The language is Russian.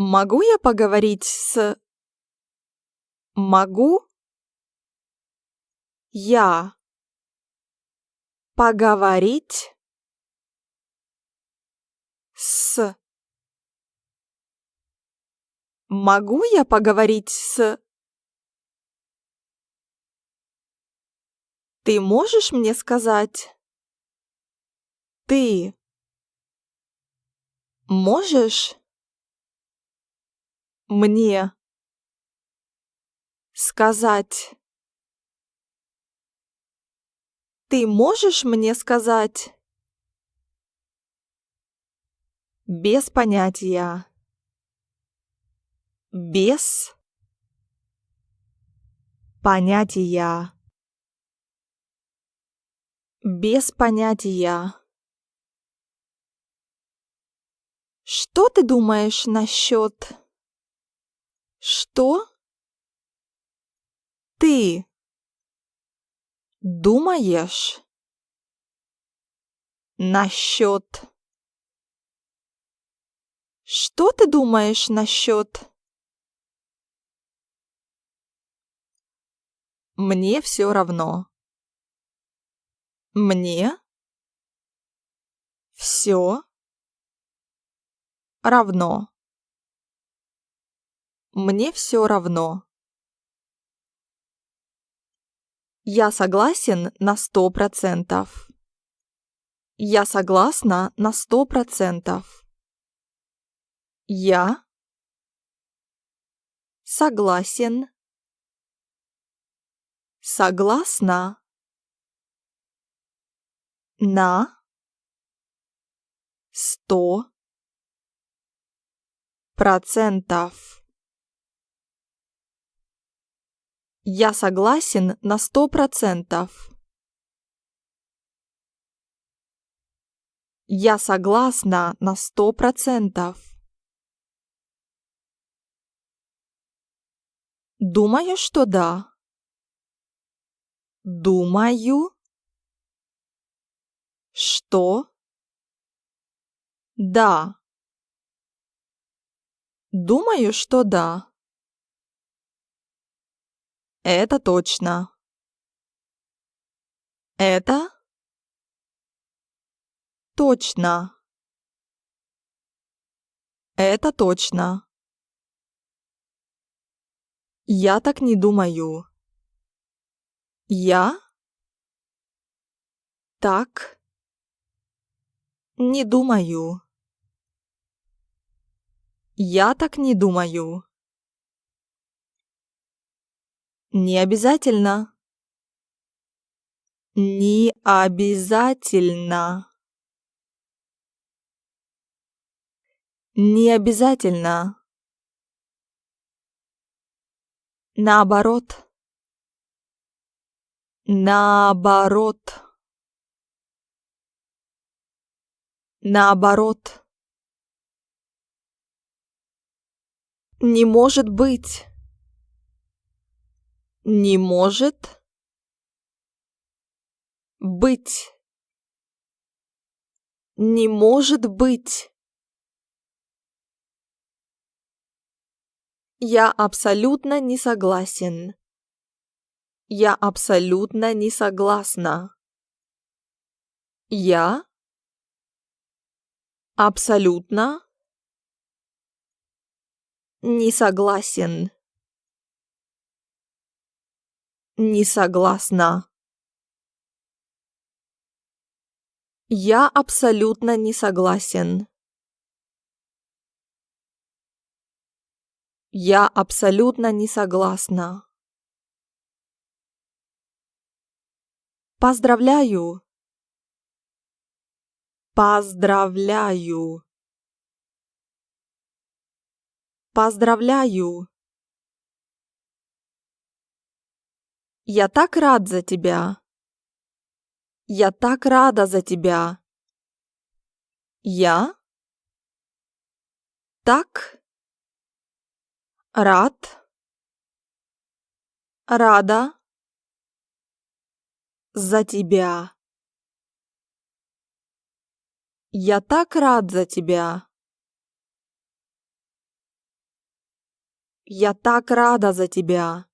Могу я поговорить с... Могу я поговорить с... Могу я поговорить с... Ты можешь мне сказать? Ты можешь мне сказать? Ты можешь мне сказать? Без понятия. Без понятия. Без понятия. Что ты думаешь насчет... Что ты думаешь насчет... Что ты думаешь насчет... Мне все равно. Мне все равно. Мне все равно. Я согласен на 100%. Я согласна на 100%. Я согласен. Согласна на 100%. Я согласен на 100%. Я согласна на 100%. Думаю, что да. Думаю, что да. Думаю, что да. Это точно. Это точно. Это точно. Я так не думаю. Я так не думаю. Я так не думаю. Не обязательно. Не обязательно. Не обязательно. Наоборот. Наоборот. Наоборот. Не может быть. Не может быть. Не может быть. Я абсолютно не согласен. Я абсолютно не согласна. Я абсолютно не согласен. Не согласна. Я абсолютно не согласен. Я абсолютно не согласна. Поздравляю. Поздравляю. Поздравляю. Я так рад за тебя. Я так рада за тебя. Я так рад. Рада за тебя. Я так рад за тебя. Я так рада за тебя.